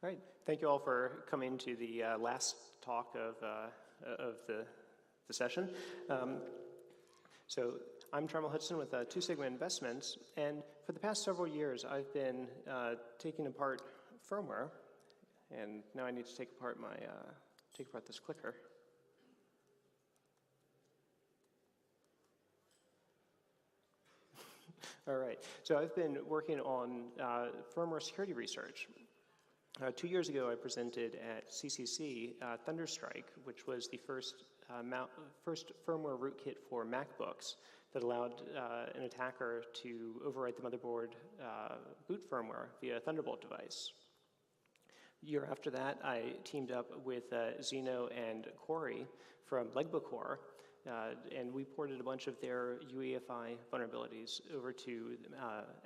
All right, thank you all for coming to the last talk of the session. So I'm Trammell Hudson with Two Sigma Investments, and for the past several years I've been taking apart firmware, and now I need to take apart this clicker. All right, so I've been working on firmware security research. 2 years ago, I presented at CCC Thunderstrike, which was the first firmware rootkit for MacBooks that allowed an attacker to overwrite the motherboard boot firmware via a Thunderbolt device. A year after that, I teamed up with Zeno and Corey from Legbocore, and we ported a bunch of their UEFI vulnerabilities over to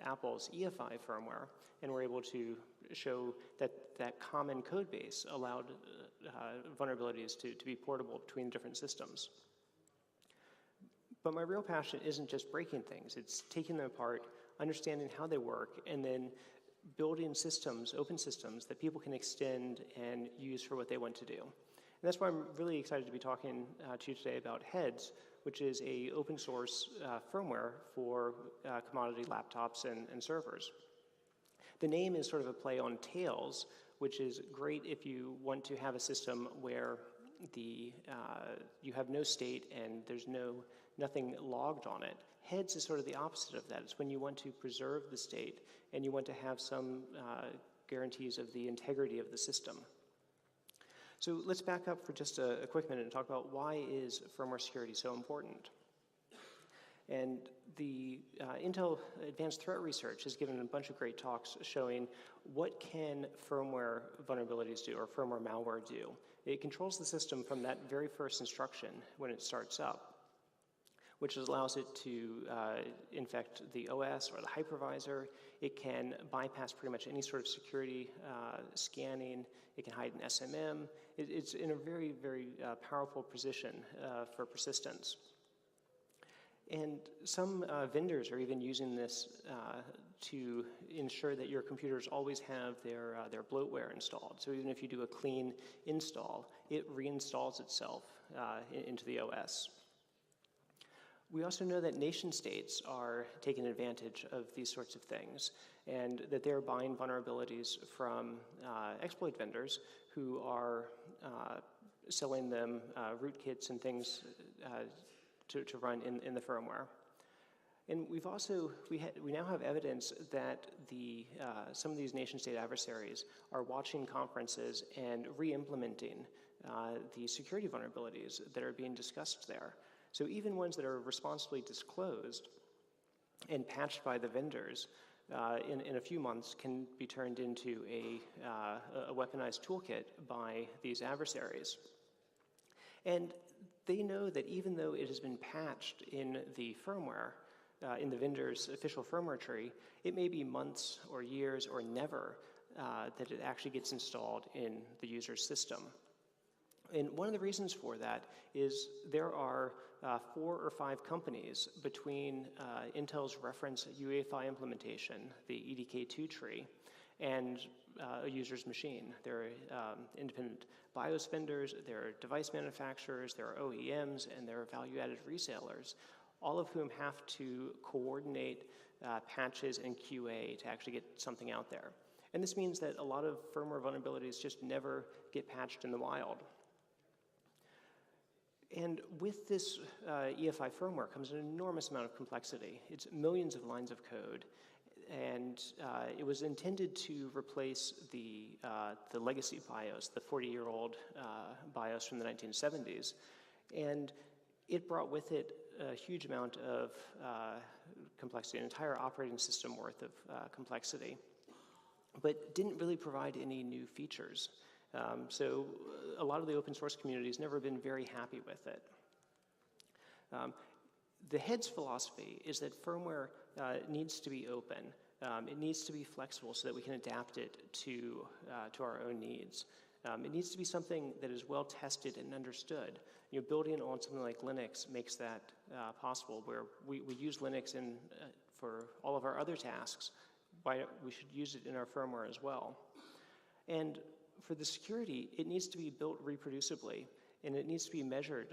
Apple's EFI firmware, and were able to show that common code base allowed vulnerabilities to be portable between different systems. But my real passion isn't just breaking things, it's taking them apart, understanding how they work, and then building systems, open systems, that people can extend and use for what they want to do. And that's why I'm really excited to be talking to you today about Heads, which is an open source firmware for commodity laptops and servers. The name is sort of a play on Tails, which is great if you want to have a system where you have no state and there's nothing logged on it. Heads is sort of the opposite of that. It's when you want to preserve the state and you want to have some guarantees of the integrity of the system. So let's back up for just a quick minute and talk about why is firmware security so important. And the Intel Advanced Threat Research has given a bunch of great talks showing what can firmware vulnerabilities do or firmware malware do. It controls the system from that very first instruction when it starts up, which allows it to infect the OS or the hypervisor. It can bypass pretty much any sort of security scanning. It can hide an SMM. It's in a very, very powerful position for persistence. And some vendors are even using this to ensure that your computers always have their bloatware installed. So even if you do a clean install, it reinstalls itself into the OS. We also know that nation states are taking advantage of these sorts of things, and that they're buying vulnerabilities from exploit vendors who are selling them rootkits and things to run in the firmware. And we now have evidence that some of these nation-state adversaries are watching conferences and re-implementing the security vulnerabilities that are being discussed there. So even ones that are responsibly disclosed and patched by the vendors in a few months can be turned into a weaponized toolkit by these adversaries. And they know that even though it has been patched in the firmware, in the vendor's official firmware tree, it may be months or years or never that it actually gets installed in the user's system. And one of the reasons for that is there are 4 or 5 companies between Intel's reference UEFI implementation, the EDK2 tree, and a user's machine. There are independent BIOS vendors, there are device manufacturers, there are OEMs, and there are value-added resellers, all of whom have to coordinate patches and QA to actually get something out there. And this means that a lot of firmware vulnerabilities just never get patched in the wild. And with this EFI firmware comes an enormous amount of complexity. It's millions of lines of code. And it was intended to replace the legacy BIOS, the 40-year-old BIOS from the 1970s. And it brought with it a huge amount of complexity, an entire operating system worth of complexity, but didn't really provide any new features. So a lot of the open source community has never been very happy with it. The Heads philosophy is that firmware needs to be open. It needs to be flexible so that we can adapt it to our own needs. It needs to be something that is well tested and understood. Building on something like Linux makes that possible, where we use Linux for all of our other tasks. We should use it in our firmware as well. And for the security, it needs to be built reproducibly, and it needs to be measured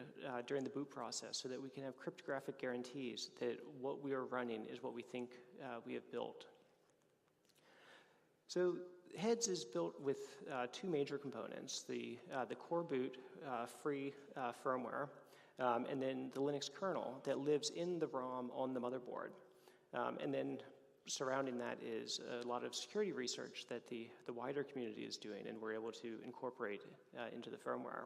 during the boot process so that we can have cryptographic guarantees that what we are running is what we think we have built. So Heads is built with two major components, the core boot free firmware, and then the Linux kernel that lives in the ROM on the motherboard. And then surrounding that is a lot of security research that the wider community is doing, and we're able to incorporate into the firmware.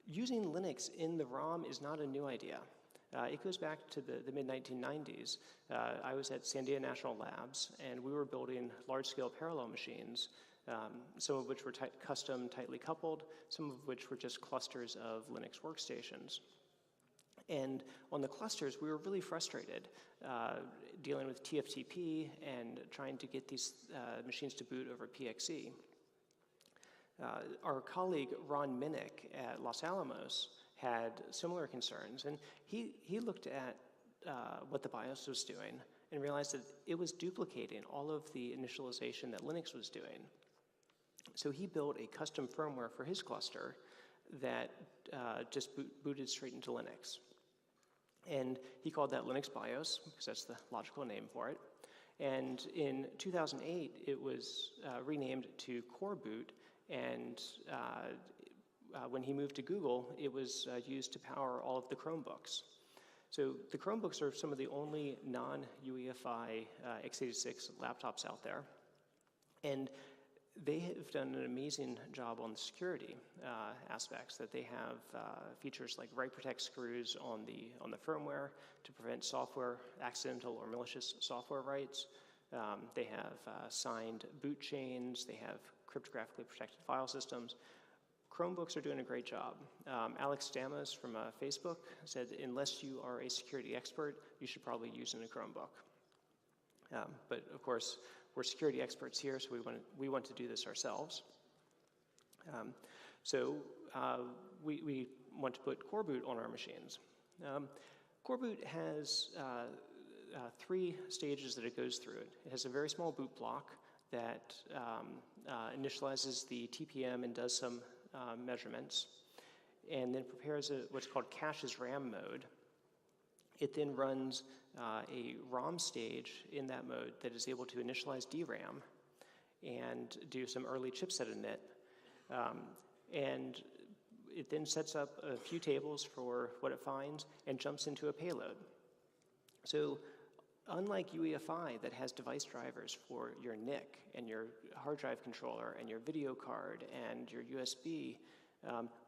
Using Linux in the ROM is not a new idea. It goes back to the mid-1990s. I was at Sandia National Labs, and we were building large-scale parallel machines, some of which were custom, tightly coupled, some of which were just clusters of Linux workstations. And on the clusters, we were really frustrated dealing with TFTP and trying to get these machines to boot over PXE. Our colleague Ron Minnick at Los Alamos had similar concerns, and he looked at what the BIOS was doing and realized that it was duplicating all of the initialization that Linux was doing. So he built a custom firmware for his cluster that just booted straight into Linux. And he called that Linux BIOS, because that's the logical name for it. And in 2008, it was renamed to Core Boot, and when he moved to Google, it was used to power all of the Chromebooks. So the Chromebooks are some of the only non-UEFI x86 laptops out there. And they have done an amazing job on the security aspects, that they have features like write protect screws on the firmware to prevent accidental or malicious software writes. They have signed boot chains. They have cryptographically protected file systems. Chromebooks are doing a great job. Alex Stamos from Facebook said, unless you are a security expert, you should probably use in a Chromebook. But of course, we're security experts here, so we want to do this ourselves. We want to put Core Boot on our machines. Core Boot has 3 stages that it goes through. It has a very small boot block that initializes the TPM and does some measurements, and then prepares what's called cache as RAM mode. It then runs a ROM stage in that mode that is able to initialize DRAM and do some early chipset init. And it then sets up a few tables for what it finds and jumps into a payload. So unlike UEFI that has device drivers for your NIC and your hard drive controller and your video card and your USB,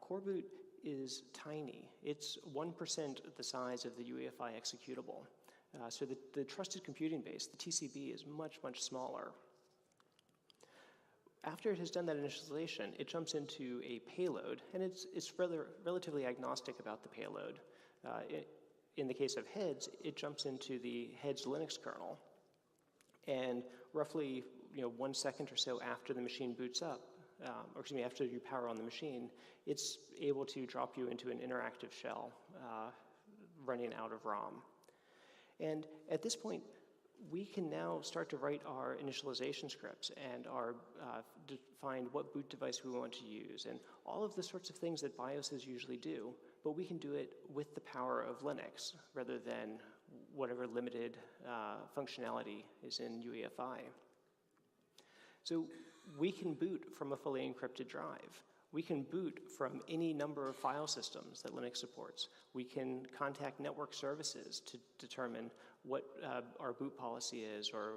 Core Boot is tiny. It's 1% the size of the UEFI executable. So the trusted computing base, the TCB, is much, much smaller. After it has done that initialization, it jumps into a payload, and it's relatively agnostic about the payload. In the case of Heads, it jumps into the Heads Linux kernel, and roughly 1 second or so after the machine boots up, after you power on the machine, it's able to drop you into an interactive shell running out of ROM. And at this point, we can now start to write our initialization scripts and define what boot device we want to use and all of the sorts of things that BIOSes usually do, but we can do it with the power of Linux rather than whatever limited functionality is in UEFI. So we can boot from a fully encrypted drive. We can boot from any number of file systems that Linux supports. We can contact network services to determine what our boot policy is or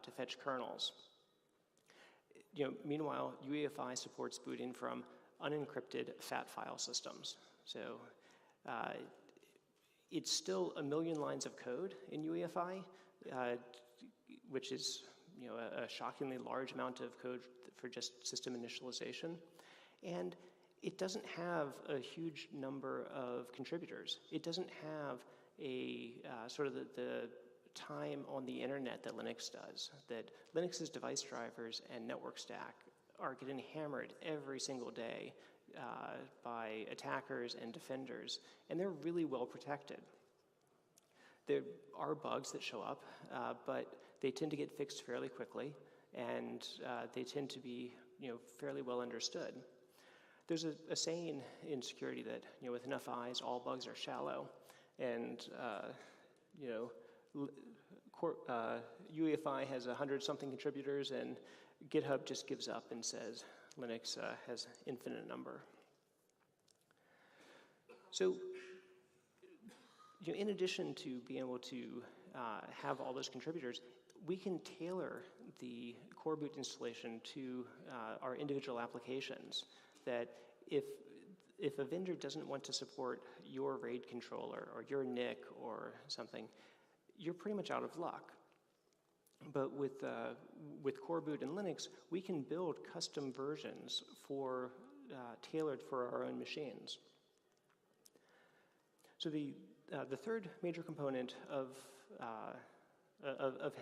to fetch kernels. Meanwhile, UEFI supports booting from unencrypted FAT file systems. So it's still 1 million lines of code in UEFI, which is a shockingly large amount of code for just system initialization. And it doesn't have a huge number of contributors. It doesn't have a sort of the time on the internet that Linux does, that Linux's device drivers and network stack are getting hammered every single day by attackers and defenders, and they're really well protected. There are bugs that show up, but they tend to get fixed fairly quickly, and they tend to be fairly well understood. There's a saying in security that with enough eyes, all bugs are shallow, and UEFI has 100-something contributors, and GitHub just gives up and says Linux has infinite number. So, in addition to being able to have all those contributors, we can tailor the core boot installation to our individual applications. That if a vendor doesn't want to support your RAID controller or your NIC or something, you're pretty much out of luck. But with core boot and Linux, we can build custom versions tailored for our own machines. So the third major component of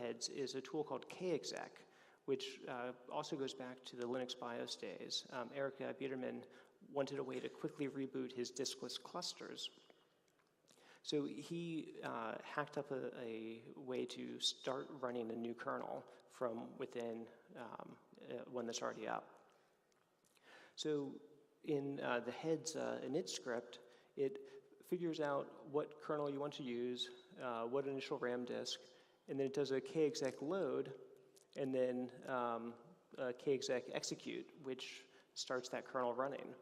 heads is a tool called kexec, which also goes back to the Linux BIOS days. Eric Biederman wanted a way to quickly reboot his diskless clusters. So he hacked up a way to start running a new kernel from within one that's already up. So in the heads init script, it figures out what kernel you want to use, what initial RAM disk, and then it does a kexec load, and then a kexec execute, which starts that kernel running.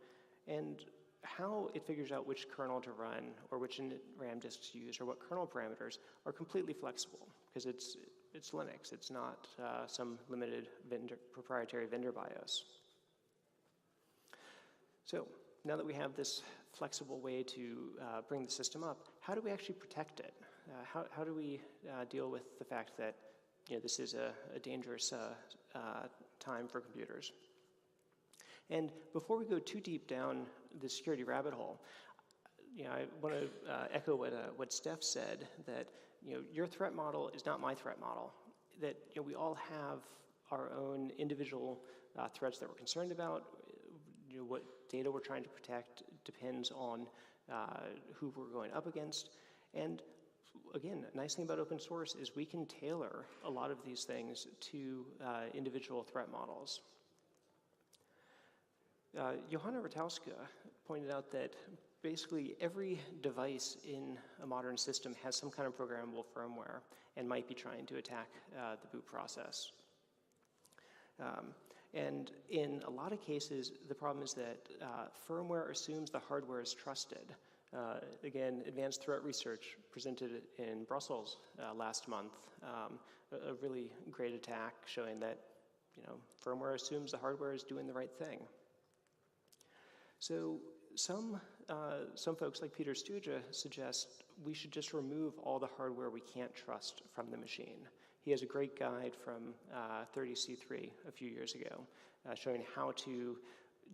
And how it figures out which kernel to run or which RAM disks to use or what kernel parameters are completely flexible because it's Linux. It's not some limited proprietary vendor BIOS. So now that we have this flexible way to bring the system up, how do we actually protect it? How do we deal with the fact that this is a dangerous time for computers? And before we go too deep down the security rabbit hole, I want to echo what Steph said, that your threat model is not my threat model. That we all have our own individual threats that we're concerned about. What data we're trying to protect depends on who we're going up against. And again, a nice thing about open source is we can tailor a lot of these things to individual threat models. Johanna Rotowska pointed out that basically every device in a modern system has some kind of programmable firmware and might be trying to attack the boot process. And in a lot of cases, the problem is that firmware assumes the hardware is trusted. Again, advanced threat research presented in Brussels last month, a really great attack showing that firmware assumes the hardware is doing the right thing. So some folks like Peter Stuja suggest we should just remove all the hardware we can't trust from the machine. He has a great guide from 30C3 a few years ago showing how to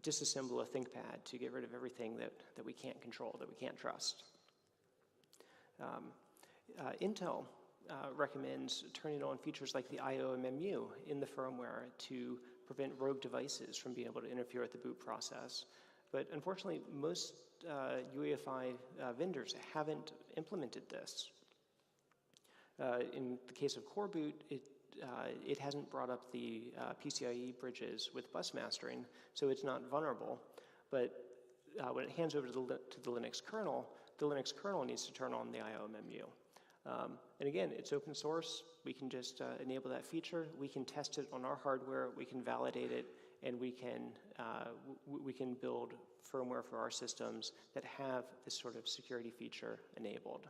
disassemble a ThinkPad to get rid of everything that we can't control, that we can't trust. Intel recommends turning on features like the IOMMU in the firmware to prevent rogue devices from being able to interfere with the boot process. But unfortunately, most UEFI vendors haven't implemented this. In the case of Core Boot, it hasn't brought up the PCIe bridges with bus mastering, so it's not vulnerable. But when it hands over to the Linux kernel needs to turn on the IOMMU. And again, it's open source. We can just enable that feature. We can test it on our hardware. We can validate it, and we can build firmware for our systems that have this sort of security feature enabled.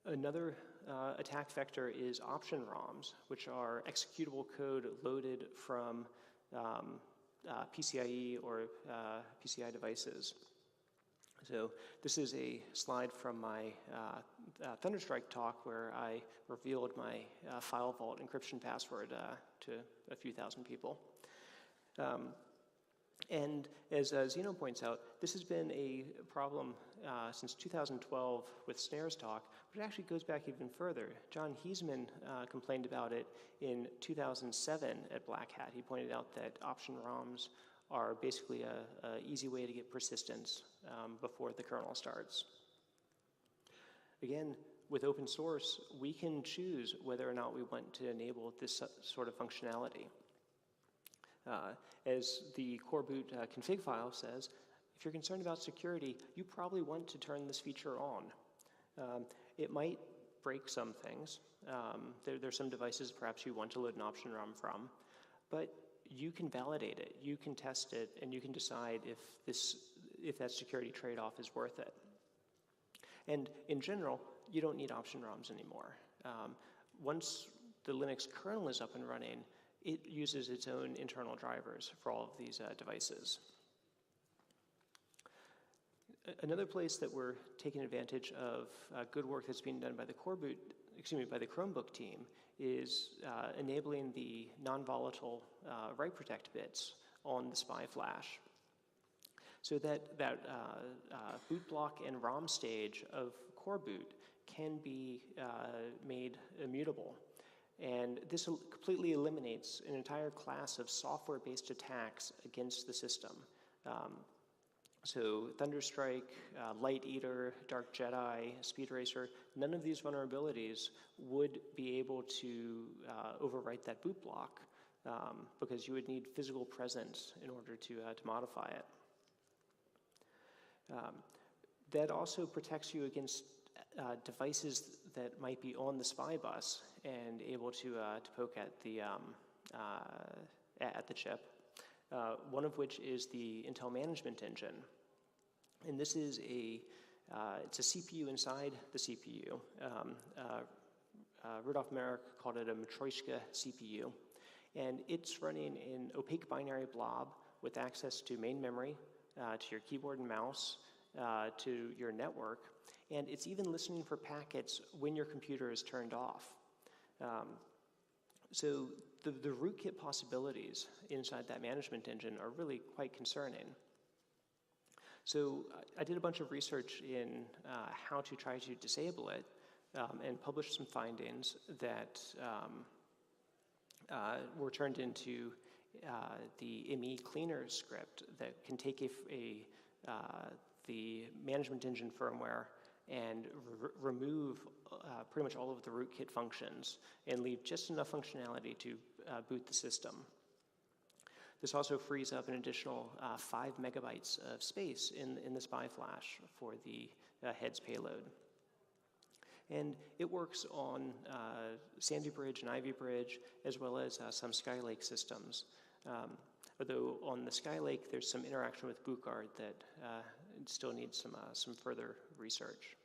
Another attack vector is option ROMs, which are executable code loaded from PCIe or PCI devices. So this is a slide from my Thunderstrike talk where I revealed my file vault encryption password to a few thousand people. And as Zeno points out, this has been a problem since 2012 with Snare's talk, but it actually goes back even further. John Heisman complained about it in 2007 at Black Hat. He pointed out that option ROMs are basically an easy way to get persistence before the kernel starts. Again, with open source, we can choose whether or not we want to enable this sort of functionality. As the core boot config file says, if you're concerned about security, you probably want to turn this feature on. It might break some things. There's some devices perhaps you want to load an option ROM from, but you can validate it, you can test it, and you can decide if that security trade-off is worth it. And in general, you don't need option ROMs anymore. Once the Linux kernel is up and running, it uses its own internal drivers for all of these devices. Another place that we're taking advantage of good work that's being done by the by the Chromebook team is enabling the non-volatile write protect bits on the SPI flash, so that boot block and ROM stage of core boot can be made immutable. And this completely eliminates an entire class of software-based attacks against the system. So Thunderstrike, Light Eater, Dark Jedi, Speed Racer, none of these vulnerabilities would be able to overwrite that boot block because you would need physical presence in order to modify it. That also protects you against devices that might be on the SPI bus and able to poke at the chip. One of which is the Intel Management Engine, and this is it's a CPU inside the CPU. Rudolf Merrick called it a Matryoshka CPU, and it's running an opaque binary blob with access to main memory, to your keyboard and mouse, to your network, and it's even listening for packets when your computer is turned off. So the rootkit possibilities inside that management engine are really quite concerning. So I did a bunch of research in how to try to disable it and published some findings that were turned into the ME cleaner script that can take the management engine firmware and remove pretty much all of the rootkit functions and leave just enough functionality to boot the system. This also frees up an additional 5 megabytes of space in the SPI flash for the heads payload. And it works on Sandy Bridge and Ivy Bridge, as well as some Skylake systems. Although on the Skylake, there's some interaction with BootGuard that still needs some further research.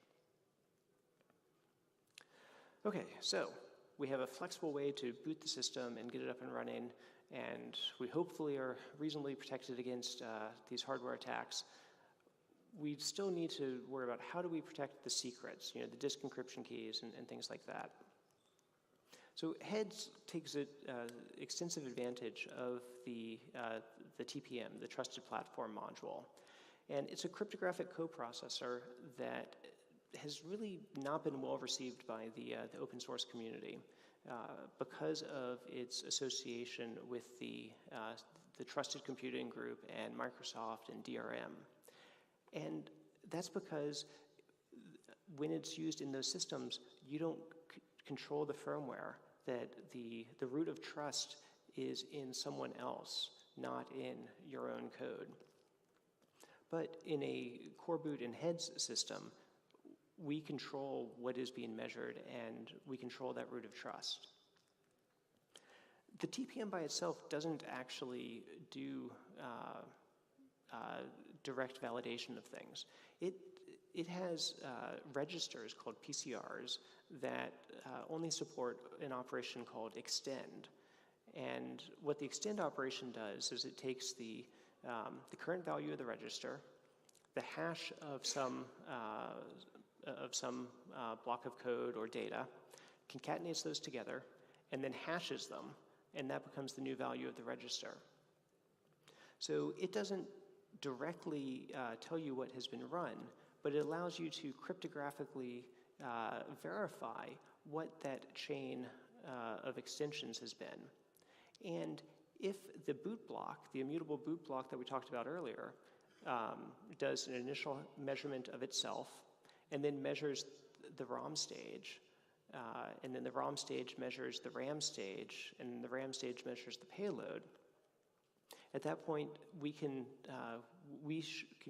Okay, so we have a flexible way to boot the system and get it up and running, and we hopefully are reasonably protected against these hardware attacks. We still need to worry about how do we protect the secrets, the disk encryption keys and things like that. So Heads takes extensive advantage of the TPM, the Trusted Platform Module. And it's a cryptographic coprocessor that has really not been well received by the open source community because of its association with the Trusted Computing Group and Microsoft and DRM. And that's because when it's used in those systems, you don't control the firmware, that the root of trust is in someone else, not in your own code. But in a core boot and heads system, we control what is being measured and we control that root of trust. The TPM by itself doesn't actually do direct validation of things. It has registers called PCRs that only support an operation called extend. And what the extend operation does is it takes the current value of the register, the hash of some block of code or data, concatenates those together, and then hashes them, and that becomes the new value of the register. So it doesn't directly tell you what has been run, but it allows you to cryptographically verify what that chain of extensions has been. And if the boot block, the immutable boot block that we talked about earlier, does an initial measurement of itself and then measures the ROM stage, and then the ROM stage measures the RAM stage, and the RAM stage measures the payload. At that point, we can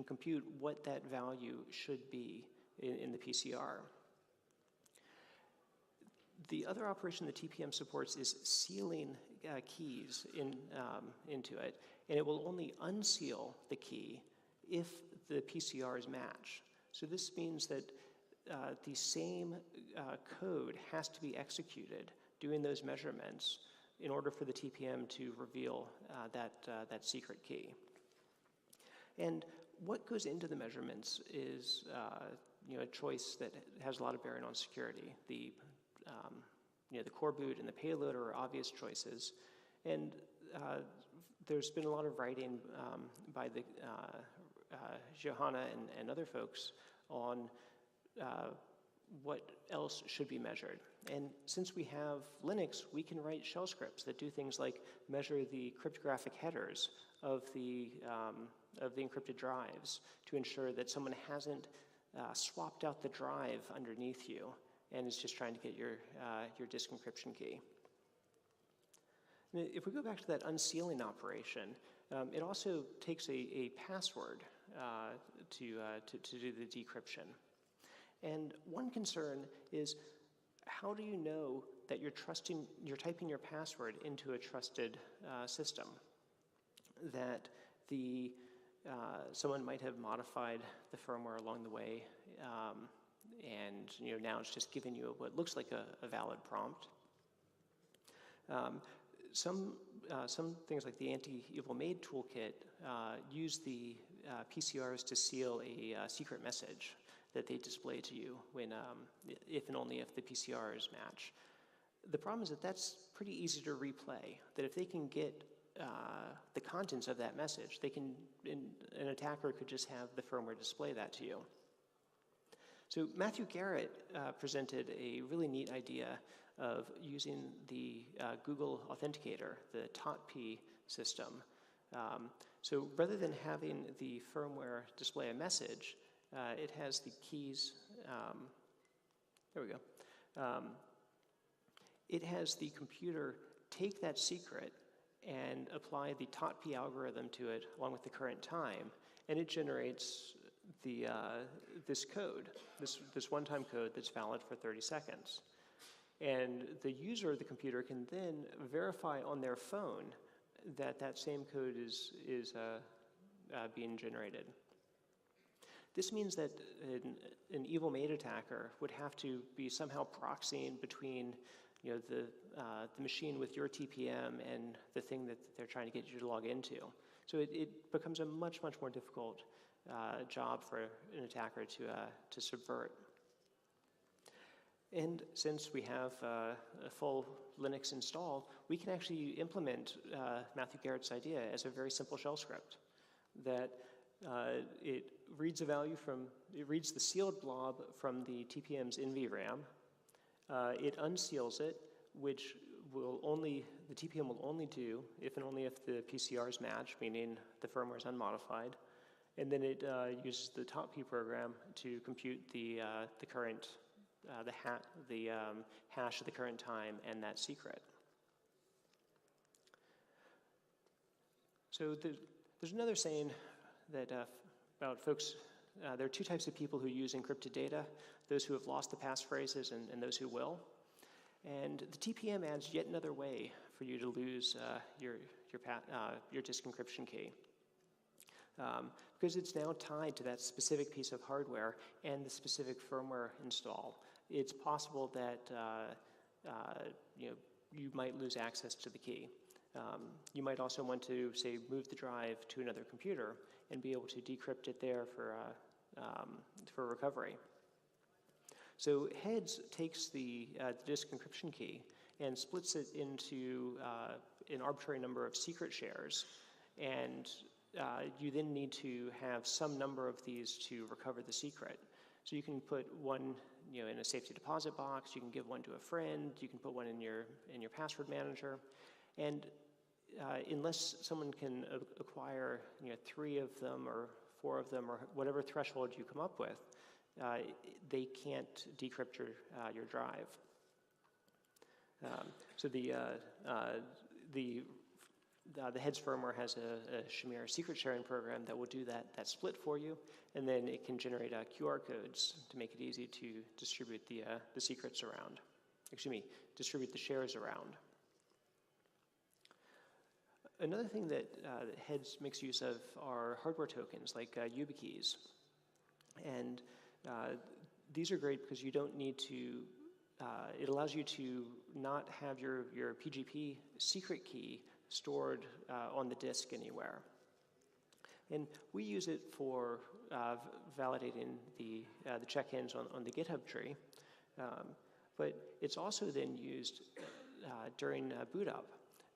compute what that value should be in the PCR. The other operation the TPM supports is sealing keys into it, and it will only unseal the key if the PCRs match. So this means that the same code has to be executed doing those measurements in order for the TPM to reveal that secret key. And what goes into the measurements is a choice that has a lot of bearing on security. The core boot and the payload are obvious choices, and there's been a lot of writing by the Johanna and other folks on what else should be measured. And since we have Linux, we can write shell scripts that do things like measure the cryptographic headers of the encrypted drives to ensure that someone hasn't swapped out the drive underneath you and is just trying to get your disk encryption key. If we go back to that unsealing operation, it also takes a password to do the decryption. And one concern is, how do you know that you're typing your password into a trusted system? That someone might have modified the firmware along the way, and now it's just giving you what looks like a valid prompt. Some things like the anti-evil maid toolkit use the PCRs to seal a secret message that they display to you when, if and only if the PCRs match. The problem is that that's pretty easy to replay. That if they can get the contents of that message, an attacker could just have the firmware display that to you. So Matthew Garrett presented a really neat idea of using the Google Authenticator, the D2T system. So rather than having the firmware display a message, it has the keys. There we go. It has the computer take that secret and apply the D2T algorithm to it along with the current time, and it generates this code, this one-time code that's valid for 30 seconds. And the user of the computer can then verify on their phone that that same code is being generated. This means that an evil maid attacker would have to be somehow proxying between the machine with your TPM and the thing that they're trying to get you to log into. So it becomes a much, much more difficult job for an attacker to subvert. And since we have a full Linux install, we can actually implement Matthew Garrett's idea as a very simple shell script that it reads reads the sealed blob from the TPM's NVRAM. It unseals it, which the TPM will only do if and only if the PCRs match, meaning the firmware is unmodified. And then it uses the D2T program to compute the current hash of the current time and that secret. So there's another saying that about folks. There are two types of people who use encrypted data: those who have lost the passphrases and those who will. And the TPM adds yet another way for you to lose your disk encryption key. Because it's now tied to that specific piece of hardware and the specific firmware install, it's possible that you might lose access to the key. You might also want to, say, move the drive to another computer and be able to decrypt it there for recovery. So Heads takes the disk encryption key and splits it into an arbitrary number of secret shares, and you then need to have some number of these to recover the secret. So you can put one in a safety deposit box, you can give one to a friend, you can put one in your password manager, and unless someone can acquire 3 of them or 4 of them or whatever threshold you come up with, they can't decrypt your drive. So the Heads firmware has a Shamir secret sharing program that will do that split for you, and then it can generate QR codes to make it easy to distribute the secrets around. Excuse me, distribute the shares around. Another thing that Heads makes use of are hardware tokens like YubiKeys, and these are great because you don't need to. It allows you to not have your PGP secret key stored on the disk anywhere. And we use it for validating the check-ins on the GitHub tree, but it's also then used during boot up,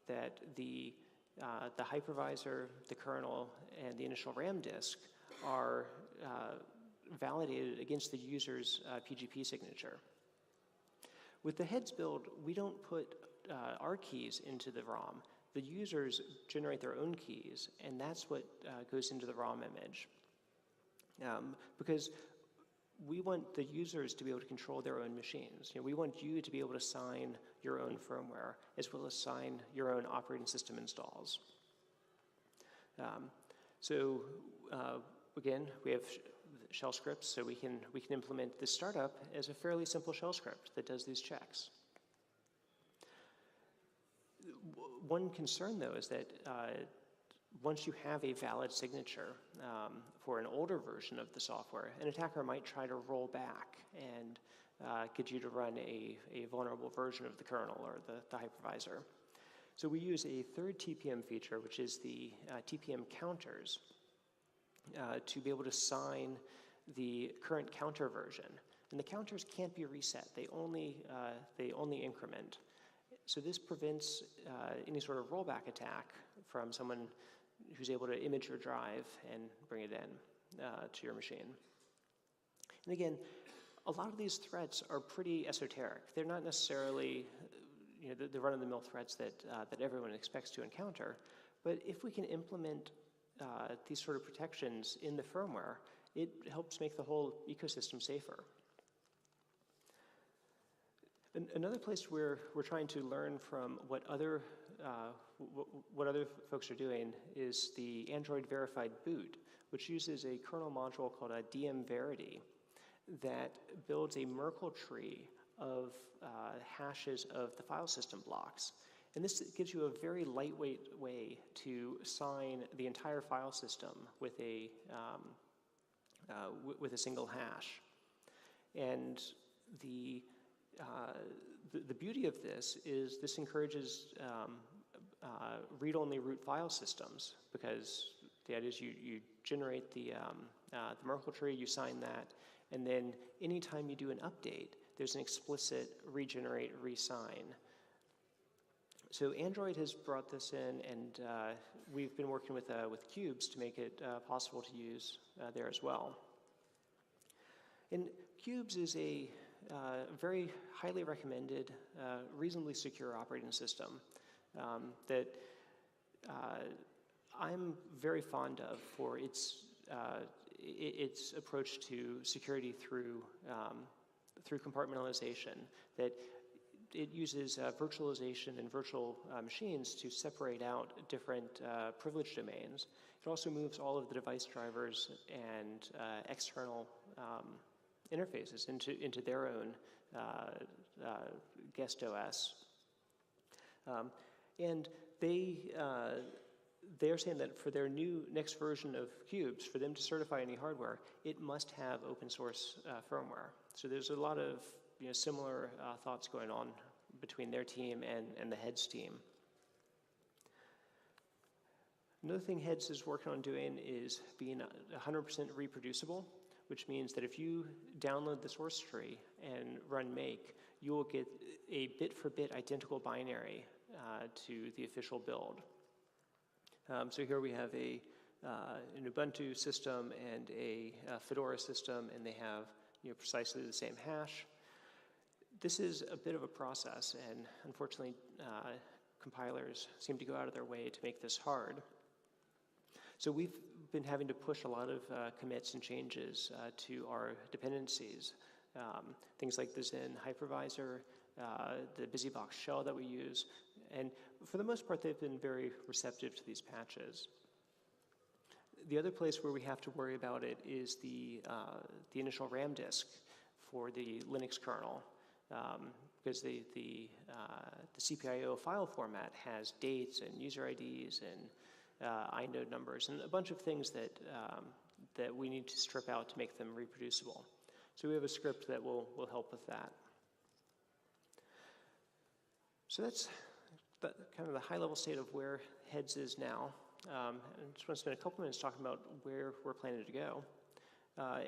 that the hypervisor, the kernel, and the initial RAM disk are validated against the user's PGP signature. With the Heads build, we don't put our keys into the ROM. The users generate their own keys, and that's what goes into the ROM image. Because we want the users to be able to control their own machines. We want you to be able to sign your own firmware, as well as sign your own operating system installs. Again, we have shell scripts, so we can implement this startup as a fairly simple shell script that does these checks. One concern, though, is that once you have a valid signature for an older version of the software, an attacker might try to roll back and get you to run a vulnerable version of the kernel or the hypervisor. So we use a third TPM feature, which is the TPM counters, to be able to sign the current counter version. And the counters can't be reset. They only increment. So this prevents any sort of rollback attack from someone who's able to image your drive and bring it in to your machine. And again, a lot of these threats are pretty esoteric. They're not necessarily the run-of-the-mill threats that everyone expects to encounter. But if we can implement these sort of protections in the firmware, it helps make the whole ecosystem safer. Another place where we're trying to learn from what other folks are doing is the Android verified boot, which uses a kernel module called a DM Verity that builds a Merkle tree of hashes of the file system blocks. And this gives you a very lightweight way to sign the entire file system with a single hash. And the beauty of this is this encourages read-only root file systems, because the idea is you generate the Merkle tree, you sign that, and then anytime you do an update, there's an explicit regenerate, resign. So Android has brought this in, and we've been working with Cubes to make it possible to use there as well. And Cubes is a very highly recommended, reasonably secure operating system that I'm very fond of for its approach to security through compartmentalization. That it uses virtualization and virtual machines to separate out different privilege domains. It also moves all of the device drivers and external interfaces into their own guest OS. And they're saying that for their next version of Cubes, for them to certify any hardware, it must have open source firmware. So there's a lot of similar thoughts going on between their team and the Heads team. Another thing Heads is working on doing is being 100% reproducible, which means that if you download the source tree and run make, you will get a bit-for-bit identical binary to the official build. So here we have an Ubuntu system and a Fedora system, and they have precisely the same hash. This is a bit of a process, and unfortunately, compilers seem to go out of their way to make this hard. So we've been having to push a lot of commits and changes to our dependencies. Things like the Zen hypervisor, the BusyBox shell that we use, and for the most part, they've been very receptive to these patches. The other place where we have to worry about it is the initial RAM disk for the Linux kernel, because the CPIO file format has dates and user IDs and inode numbers and a bunch of things that we need to strip out to make them reproducible. So we have a script that will help with that. So that's kind of the high-level state of where Heads is now. I just want to spend a couple minutes talking about where we're planning to go.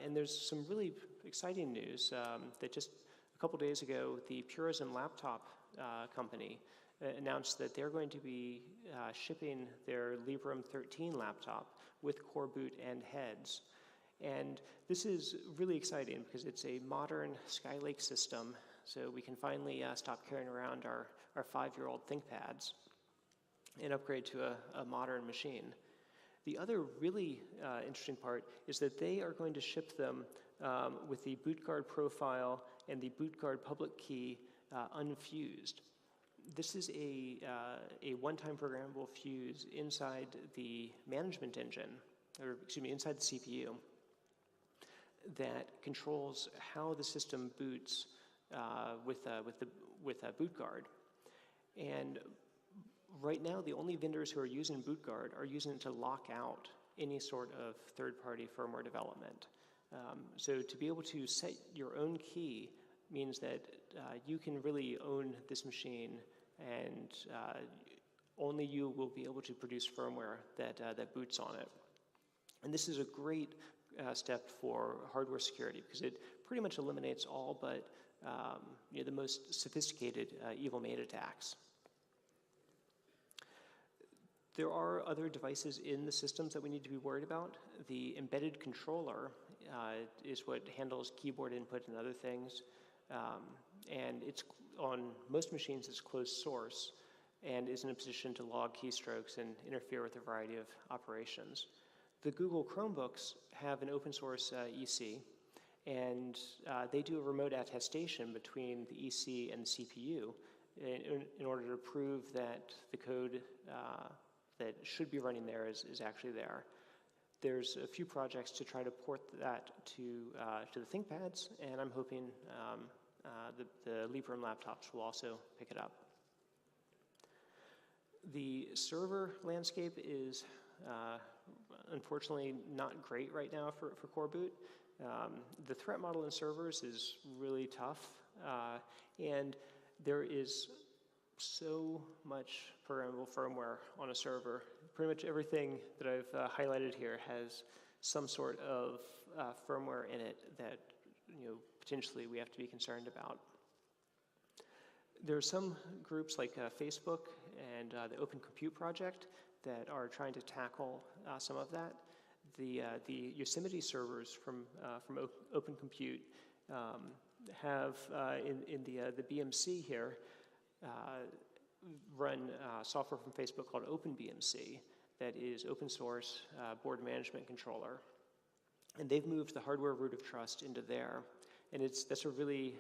And there's some really exciting news that just a couple days ago, the Purism laptop company announced that they're going to be shipping their Librem 13 laptop with Core Boot and Heads. And this is really exciting because it's a modern Skylake system, so we can finally stop carrying around our 5-year-old ThinkPads and upgrade to a modern machine. The other really interesting part is that they are going to ship them with the bootguard profile and the bootguard public key unfused. This is a one-time programmable fuse inside the management engine, or excuse me, inside the CPU, that controls how the system boots with a bootguard. And right now, the only vendors who are using bootguard are using it to lock out any sort of third-party firmware development. So to be able to set your own key means that you can really own this machine, and only you will be able to produce firmware that boots on it. And this is a great step for hardware security because it pretty much eliminates all but the most sophisticated evil maid attacks. There are other devices in the systems that we need to be worried about. The embedded controller is what handles keyboard input and other things. And it's on most machines, it's closed source and is in a position to log keystrokes and interfere with a variety of operations. The Google Chromebooks have an open source EC, and they do a remote attestation between the EC and the CPU in order to prove that the code that should be running there is actually there. There's a few projects to try to port that to the ThinkPads, and I'm hoping the Librem laptops will also pick it up. The server landscape is unfortunately not great right now for Core Boot. The threat model in servers is really tough, and there is so much programmable firmware on a server. Pretty much everything that I've highlighted here has some sort of firmware in it that potentially we have to be concerned about. There are some groups like Facebook and the Open Compute Project that are trying to tackle some of that. The Yosemite servers from Open Compute have in the BMC here run software from Facebook called OpenBMC that is open source board management controller, and they've moved the hardware root of trust into there, and that's a really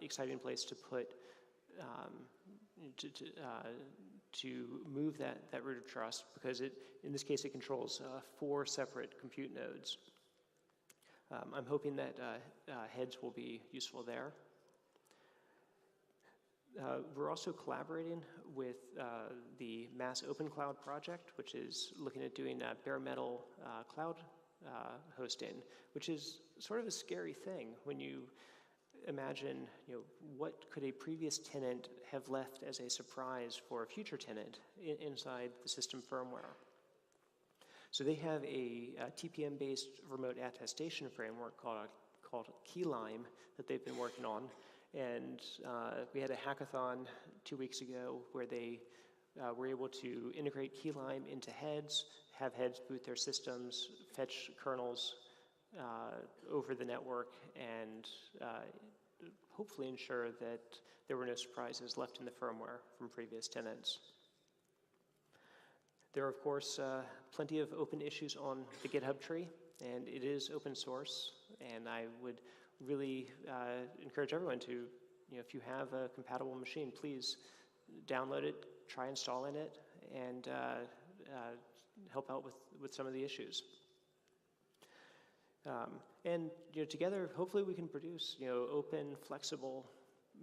exciting place to put to move that root of trust, because in this case it controls 4 separate compute nodes. I'm hoping that Heads will be useful there. We're also collaborating with the Mass Open Cloud project, which is looking at doing bare metal cloud hosting, which is sort of a scary thing when you imagine, what could a previous tenant have left as a surprise for a future tenant inside the system firmware. So they have a TPM-based remote attestation framework called Keylime that they've been working on. And we had a hackathon 2 weeks ago where they were able to integrate Keylime into Heads, have Heads boot their systems, fetch kernels over the network, and hopefully ensure that there were no surprises left in the firmware from previous tenants. There are, of course, plenty of open issues on the GitHub tree, and it is open source. And I would really encourage everyone to, if you have a compatible machine, please download it, try installing it, and help out with some of the issues. And together, hopefully, we can produce open, flexible,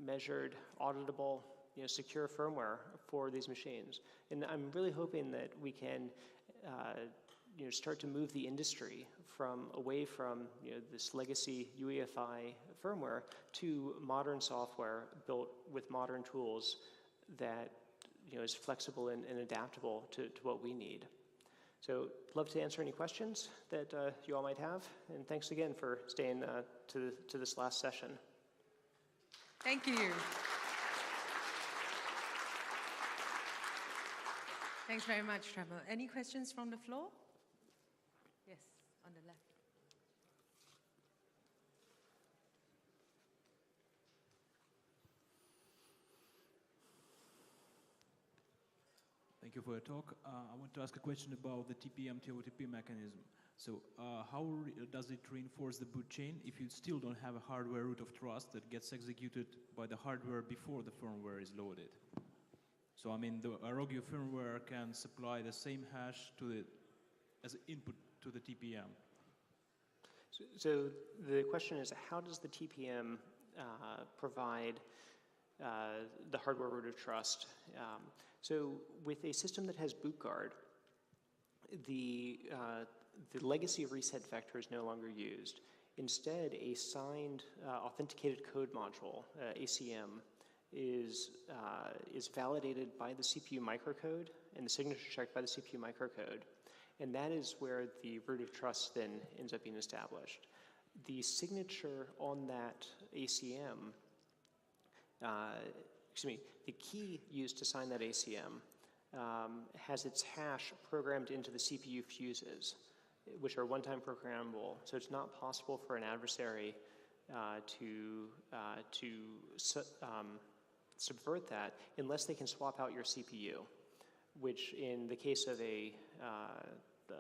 measured, auditable, secure firmware for these machines. And I'm really hoping that we can start to move the industry away from this legacy UEFI firmware to modern software built with modern tools that is flexible and adaptable to what we need. So I'd love to answer any questions that you all might have, and thanks again for staying to this last session. Thank you. Thanks very much, Trammell. Any questions from the floor? Yes, on the left. Thank you for your talk. I want to ask a question about the TPM TOTP mechanism. So how does it reinforce the boot chain if you still don't have a hardware root of trust that gets executed by the hardware before the firmware is loaded? So I mean, the Arroggio firmware can supply the same hash as input to the TPM. So the question is, how does the TPM provide the hardware root of trust? So with a system that has bootguard, the legacy reset vector is no longer used. Instead, a signed authenticated code module, ACM, is validated by the CPU microcode and the signature checked by the CPU microcode. And that is where the root of trust then ends up being established. The signature on that ACM, the key used to sign that ACM has its hash programmed into the CPU fuses, which are one-time programmable. So it's not possible for an adversary to subvert that unless they can swap out your CPU, which in the case of a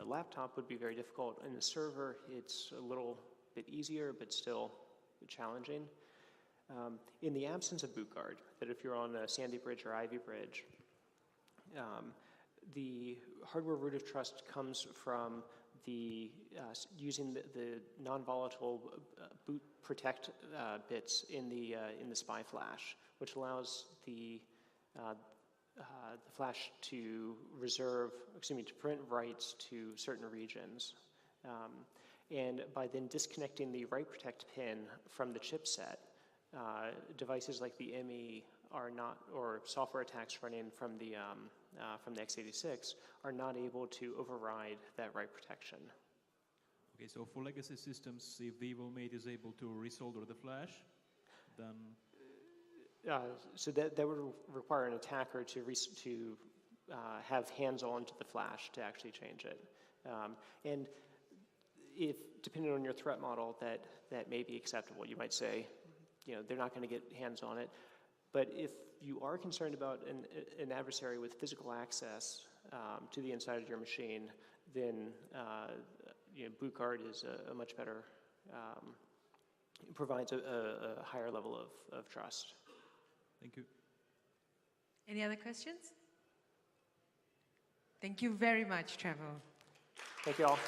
laptop would be very difficult. In the server, it's a little bit easier, but still challenging. In the absence of bootguard, that if you're on a Sandy Bridge or Ivy Bridge, the hardware root of trust comes from using the non-volatile boot protect bits in the SPI flash, which allows the flash to print writes to certain regions. And by then disconnecting the write protect pin from the chipset, devices like the ME are not, or software attacks running from the x86 are not able to override that write protection. Okay, so for legacy systems, if the evil mate is able to resolder the flash, then so that would require an attacker to have hands-on to the flash to actually change it. And if, depending on your threat model, that may be acceptable. You might say, they're not going to get hands on it. But if you are concerned about an adversary with physical access to the inside of your machine, then bootguard is a much better, provides a higher level of trust. Thank you. Any other questions? Thank you very much, Trammell. Thank you all.